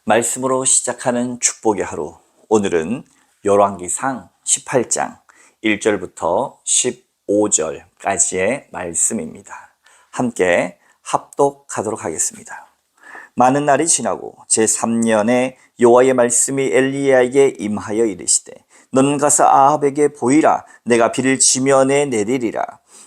말씀으로 시작하는 축복의 하루. 오늘은 열왕기상 18장 1절부터 15절까지의 말씀입니다. 함께 합독하도록 하겠습니다. 많은 날이 지나고 제3년에 여호와의 말씀이 엘리야에게 임하여 이르시되 너는 가서 아합에게 보이라. 내가 비를 지면에 내리리라.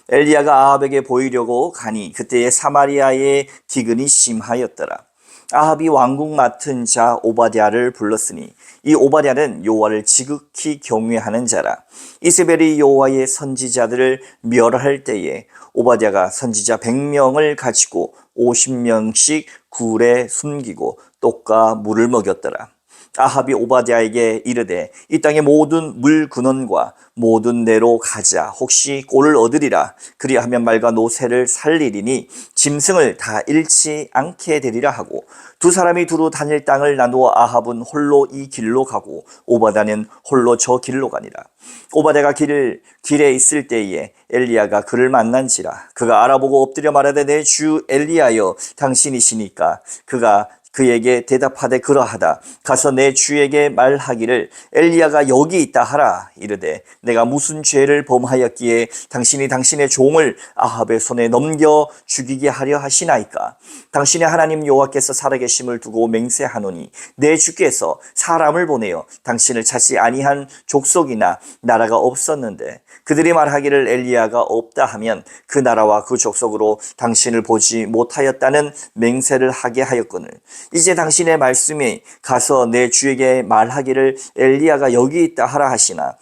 엘리야가 아합에게 보이려고 가니 그때에 사마리아의 기근이 심하였더라. 아합이 왕궁 맡은 자 오바댜를 불렀으니 이 오바댜는 여호와를 지극히 경외하는 자라. 이세벨이 여호와의 선지자들을 멸할 때에 오바댜가 선지자 100명을 가지고 50명씩 굴에 숨기고 떡과 물을 먹였더라. 아합이 오바댜에게 이르되 이 땅의 모든 물 근원과 모든 내로 가자. 혹시 꼴을 얻으리라. 그리하면 말과 노새를 살리리니 짐승을 다 잃지 않게 되리라 하고 두 사람이 두루 다닐 땅을 나누어 아합은 홀로 이 길로 가고 오바댜는 홀로 저 길로 가니라. 오바댜가 길에 있을 때에 엘리야가 그를 만난지라. 그가 알아보고 엎드려 말하되 내 주 엘리야여 당신이시니까. 그가 그에게 대답하되 그러하다. 가서 내 주에게 말하기를 엘리야가 여기 있다 하라. 이르되 내가 무슨 죄를 범하였기에 당신이 당신의 종을 아합의 손에 넘겨 죽이게 하려 하시나이까. 당신의 하나님 여호와께서 살아계심을 두고 맹세하노니 내 주께서 사람을 보내어 당신을 찾지 아니한 족속이나 나라가 없었는데 그들이 말하기를 엘리야가 없다 하면 그 나라와 그 족속으로 당신을 보지 못하였다는 맹세를 하게 하였거늘 이제 당신의 말씀이 가서 내 주에게 말하기를 엘리야가 여기 있다 하라 하시나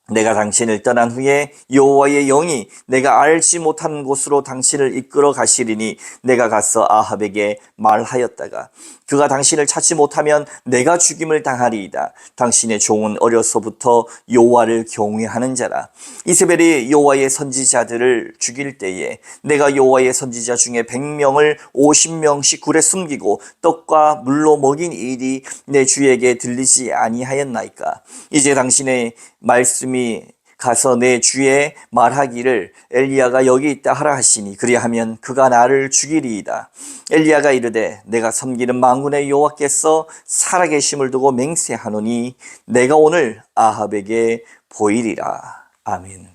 내가 당신을 떠난 후에 여호와의 영이 내가 알지 못한 곳으로 당신을 이끌어 가시리니 내가 가서 아합에게 말하였다가 그가 당신을 찾지 못하면 내가 죽임을 당하리이다. 당신의 종은 어려서부터 여호와를 경외하는 자라. 이세벨이 여호와의 선지자들을 죽일 때에 내가 여호와의 선지자 중에 100명을 50명씩 굴에 숨기고 떡과 물로 먹인 일이 내 주에게 들리지 아니하였나이까. 이제 당신의 말씀이 가서 내 주에 말하기를 엘리야가 여기 있다 하라 하시니 그리하면 그가 나를 죽이리이다. 엘리야가 이르되 내가 섬기는 만군의 여호와께서 살아계심을 두고 맹세하노니 내가 오늘 아합에게 보이리라. 아멘.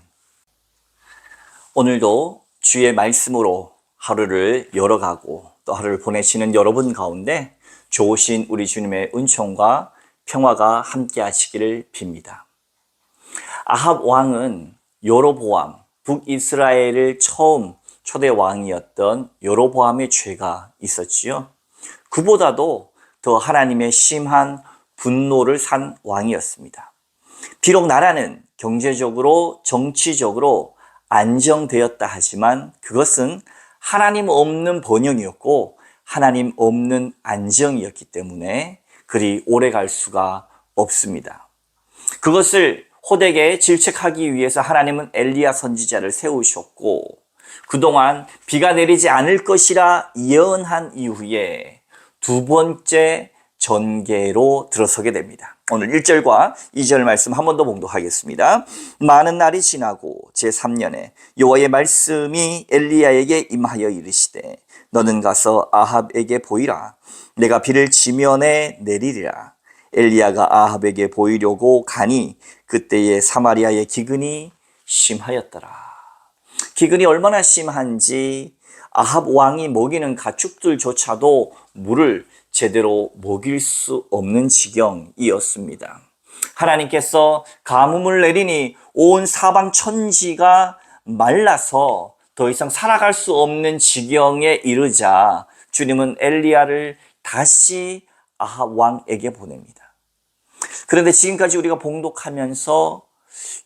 오늘도 주의 말씀으로 하루를 열어가고 또 하루를 보내시는 여러분 가운데 좋으신 우리 주님의 은총과 평화가 함께 하시기를 빕니다. 아합 왕은 여로보암, 북이스라엘을 처음 초대 왕이었던 여로보암의 죄가 있었지요. 그보다도 더 하나님의 심한 분노를 산 왕이었습니다. 비록 나라는 경제적으로 정치적으로 안정되었다 하지만 그것은 하나님 없는 번영이었고 하나님 없는 안정이었기 때문에 그리 오래 갈 수가 없습니다. 그것을 호되게 질책하기 위해서 하나님은 엘리야 선지자를 세우셨고 그동안 비가 내리지 않을 것이라 예언한 이후에 두 번째 전개로 들어서게 됩니다. 오늘 1절과 2절 말씀 한 번 더 봉독하겠습니다. 많은 날이 지나고 제3년에 여호와의 말씀이 엘리야에게 임하여 이르시되 너는 가서 아합에게 보이라. 내가 비를 지면에 내리리라. 엘리야가 아합에게 보이려고 가니 그때에 사마리아의 기근이 심하였더라. 기근이 얼마나 심한지 아합 왕이 먹이는 가축들조차도 물을 제대로 먹일 수 없는 지경이었습니다. 하나님께서 가뭄을 내리니 온 사방 천지가 말라서 더 이상 살아갈 수 없는 지경에 이르자 주님은 엘리야를 다시 아합 왕에게 보냅니다. 그런데 지금까지 우리가 봉독하면서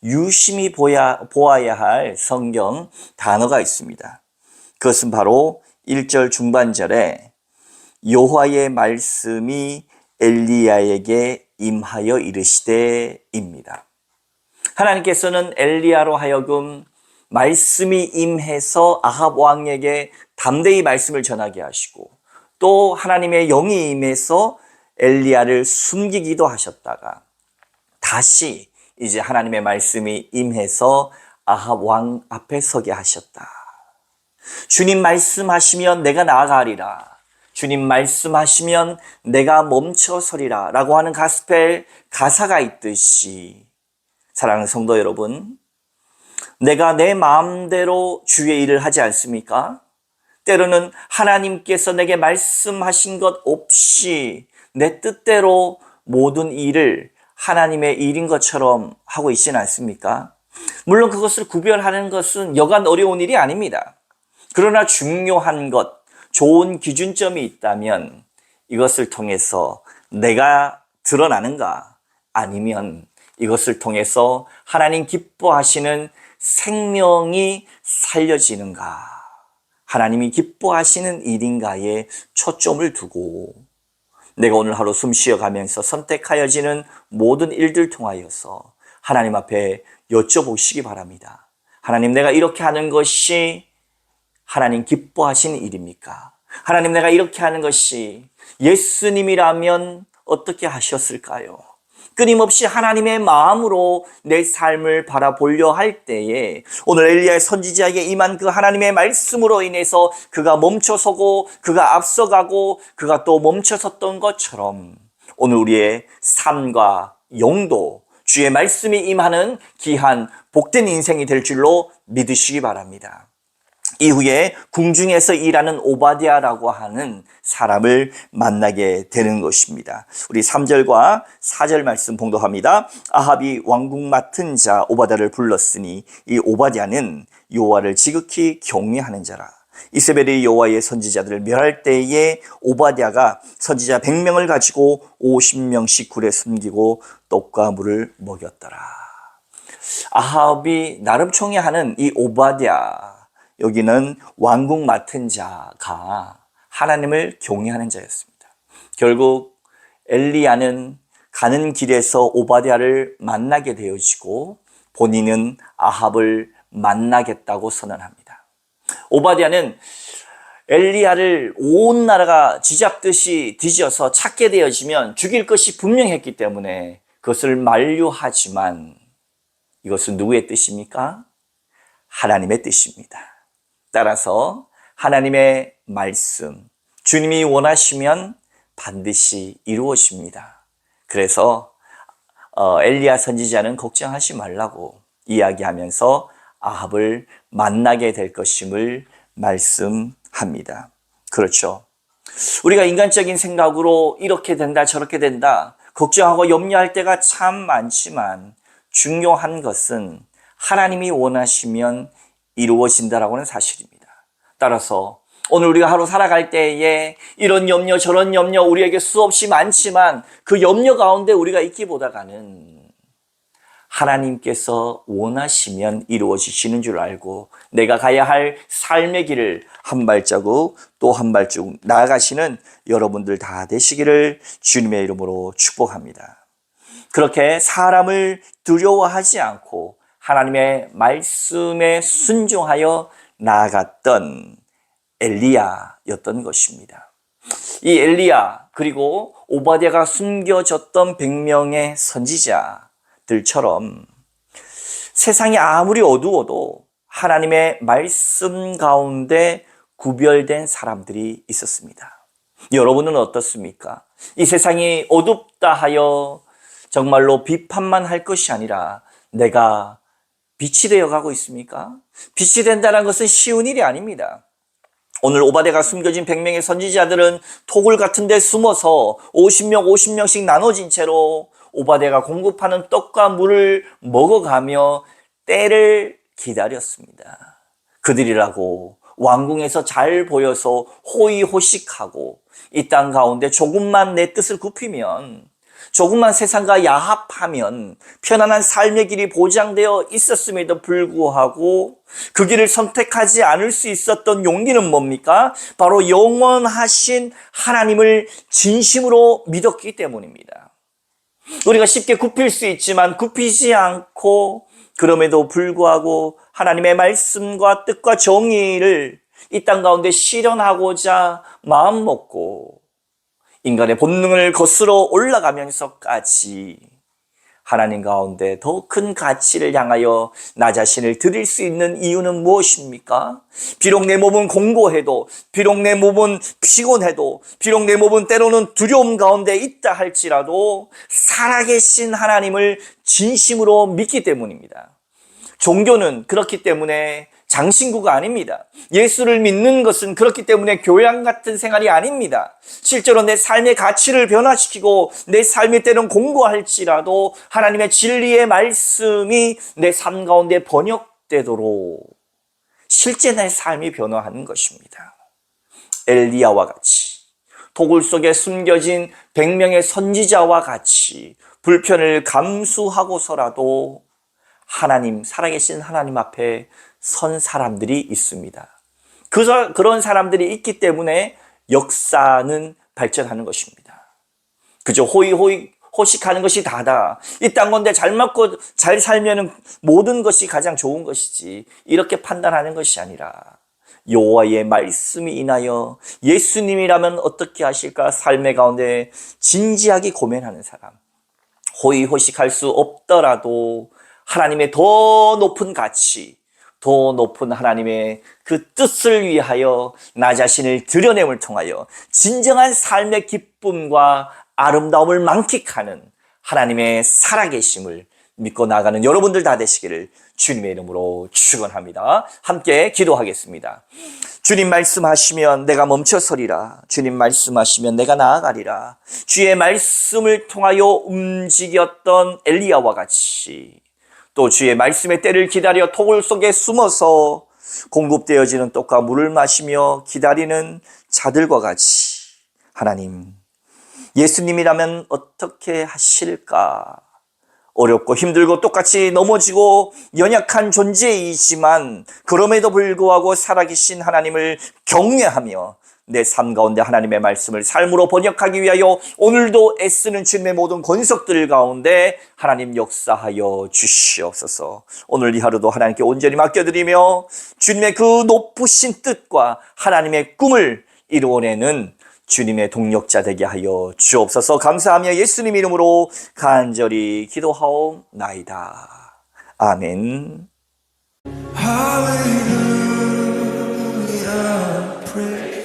유심히 보아야 할 성경 단어가 있습니다. 그것은 바로 1절 중반절에 여호와의 말씀이 엘리야에게 임하여 이르시되입니다. 하나님께서는 엘리야로 하여금 말씀이 임해서 아합 왕에게 담대히 말씀을 전하게 하시고 또 하나님의 영이 임해서 엘리야를 숨기기도 하셨다가 다시 이제 하나님의 말씀이 임해서 아합 왕 앞에 서게 하셨다. 주님 말씀하시면 내가 나아가리라. 주님 말씀하시면 내가 멈춰서리라 라고 하는 가스펠 가사가 있듯이, 사랑하는 성도 여러분, 내가 내 마음대로 주의 일을 하지 않습니까? 때로는 하나님께서 내게 말씀하신 것 없이 내 뜻대로 모든 일을 하나님의 일인 것처럼 하고 있지는 않습니까? 물론 그것을 구별하는 것은 여간 어려운 일이 아닙니다. 그러나 중요한 것, 좋은 기준점이 있다면 이것을 통해서 내가 드러나는가, 아니면 이것을 통해서 하나님 기뻐하시는 생명이 살려지는가, 하나님이 기뻐하시는 일인가에 초점을 두고 내가 오늘 하루 숨 쉬어가면서 선택하여지는 모든 일들 통하여서 하나님 앞에 여쭤보시기 바랍니다. 하나님, 내가 이렇게 하는 것이 하나님 기뻐하시는 일입니까? 하나님, 내가 이렇게 하는 것이 예수님이라면 어떻게 하셨을까요? 끊임없이 하나님의 마음으로 내 삶을 바라보려 할 때에 오늘 엘리야의 선지자에게 임한 그 하나님의 말씀으로 인해서 그가 멈춰서고 그가 앞서가고 그가 또 멈춰섰던 것처럼 오늘 우리의 삶과 영도 주의 말씀이 임하는 귀한 복된 인생이 될 줄로 믿으시기 바랍니다. 이후에 궁중에서 일하는 오바댜라고 하는 사람을 만나게 되는 것입니다. 우리 3절과 4절 말씀 봉독합니다. 아합이 왕궁 맡은 자 오바댜를 불렀으니 이 오바댜는 여호와를 지극히 경외하는 자라. 이세벨이 여호와의 선지자들을 멸할 때에 오바댜가 선지자 100명을 가지고 50명씩 굴에 숨기고 떡과 물을 먹였더라. 아합이 나름 총애하는 이 오바댜, 여기는 왕궁 맡은 자가 하나님을 경외하는 자였습니다. 결국 엘리야는 가는 길에서 오바댜를 만나게 되어지고 본인은 아합을 만나겠다고 선언합니다. 오바댜는 엘리야를 온 나라가 쥐잡듯이 뒤져서 찾게 되어지면 죽일 것이 분명했기 때문에 그것을 만류하지만 이것은 누구의 뜻입니까? 하나님의 뜻입니다. 따라서 하나님의 말씀, 주님이 원하시면 반드시 이루어집니다. 그래서 엘리야 선지자는 걱정하지 말라고 이야기하면서 아합을 만나게 될 것임을 말씀합니다. 그렇죠. 우리가 인간적인 생각으로 이렇게 된다 저렇게 된다 걱정하고 염려할 때가 참 많지만 중요한 것은 하나님이 원하시면 이루어진다라고 하는 사실입니다. 따라서 오늘 우리가 하루 살아갈 때에 이런 염려 저런 염려 우리에게 수없이 많지만 그 염려 가운데 우리가 있기보다는 하나님께서 원하시면 이루어지시는 줄 알고 내가 가야 할 삶의 길을 한 발자국 또 한 발자국 나아가시는 여러분들 다 되시기를 주님의 이름으로 축복합니다. 그렇게 사람을 두려워하지 않고 하나님의 말씀에 순종하여 나아갔던 엘리야였던 것입니다. 이 엘리야 그리고 오바댜가 숨겨졌던 100명의 선지자들처럼 세상이 아무리 어두워도 하나님의 말씀 가운데 구별된 사람들이 있었습니다. 여러분은 어떻습니까? 이 세상이 어둡다 하여 정말로 비판만 할 것이 아니라 내가 빛이 되어가고 있습니까? 빛이 된다는 것은 쉬운 일이 아닙니다. 오늘 오바댜가 숨겨진 100명의 선지자들은 토굴 같은 데 숨어서 50명씩 나눠진 채로 오바댜가 공급하는 떡과 물을 먹어가며 때를 기다렸습니다. 그들이라고 왕궁에서 잘 보여서 호의호식하고 이 땅 가운데 조금만 내 뜻을 굽히면 조금만 세상과 야합하면 편안한 삶의 길이 보장되어 있었음에도 불구하고 그 길을 선택하지 않을 수 있었던 용기는 뭡니까? 바로 영원하신 하나님을 진심으로 믿었기 때문입니다. 우리가 쉽게 굽힐 수 있지만 굽히지 않고 그럼에도 불구하고 하나님의 말씀과 뜻과 정의를 이 땅 가운데 실현하고자 마음먹고 인간의 본능을 거스러 올라가면서까지 하나님 가운데 더 큰 가치를 향하여 나 자신을 드릴 수 있는 이유는 무엇입니까? 비록 내 몸은 공고해도, 비록 내 몸은 피곤해도, 비록 내 몸은 때로는 두려움 가운데 있다 할지라도 살아계신 하나님을 진심으로 믿기 때문입니다. 종교는 그렇기 때문에 장신구가 아닙니다. 예수를 믿는 것은 그렇기 때문에 교양 같은 생활이 아닙니다. 실제로 내 삶의 가치를 변화시키고 내 삶이 때론 공고할지라도 하나님의 진리의 말씀이 내 삶 가운데 번역되도록 실제 내 삶이 변화하는 것입니다. 엘리야와 같이, 도굴 속에 숨겨진 100명의 선지자와 같이 불편을 감수하고서라도 하나님, 살아계신 하나님 앞에 선 사람들이 있습니다. 그런 사람들이 있기 때문에 역사는 발전하는 것입니다. 그저 호식하는 것이 다다. 이 땅 건데 잘 먹고 잘 살면은 모든 것이 가장 좋은 것이지. 이렇게 판단하는 것이 아니라 여호와의 말씀이 인하여 예수님이라면 어떻게 하실까? 삶의 가운데 진지하게 고민하는 사람. 호의호식할 수 없더라도 하나님의 더 높은 가치, 더 높은 하나님의 그 뜻을 위하여 나 자신을 드러냄을 통하여 진정한 삶의 기쁨과 아름다움을 만끽하는 하나님의 살아계심을 믿고 나가는 여러분들 다 되시기를 주님의 이름으로 축원합니다. 함께 기도하겠습니다. 주님 말씀하시면 내가 멈춰서리라. 주님 말씀하시면 내가 나아가리라. 주의 말씀을 통하여 움직였던 엘리야와 같이 또 주의 말씀의 때를 기다려 토굴 속에 숨어서 공급되어지는 떡과 물을 마시며 기다리는 자들과 같이 하나님, 예수님이라면 어떻게 하실까? 어렵고 힘들고 똑같이 넘어지고 연약한 존재이지만 그럼에도 불구하고 살아계신 하나님을 경외하며 내 삶 가운데 하나님의 말씀을 삶으로 번역하기 위하여 오늘도 애쓰는 주님의 모든 권속들 가운데 하나님 역사하여 주시옵소서. 오늘 이 하루도 하나님께 온전히 맡겨드리며 주님의 그 높으신 뜻과 하나님의 꿈을 이루어내는 주님의 동력자 되게 하여 주옵소서. 감사하며 예수님 이름으로 간절히 기도하옵나이다. 아멘. Hallelujah, praise.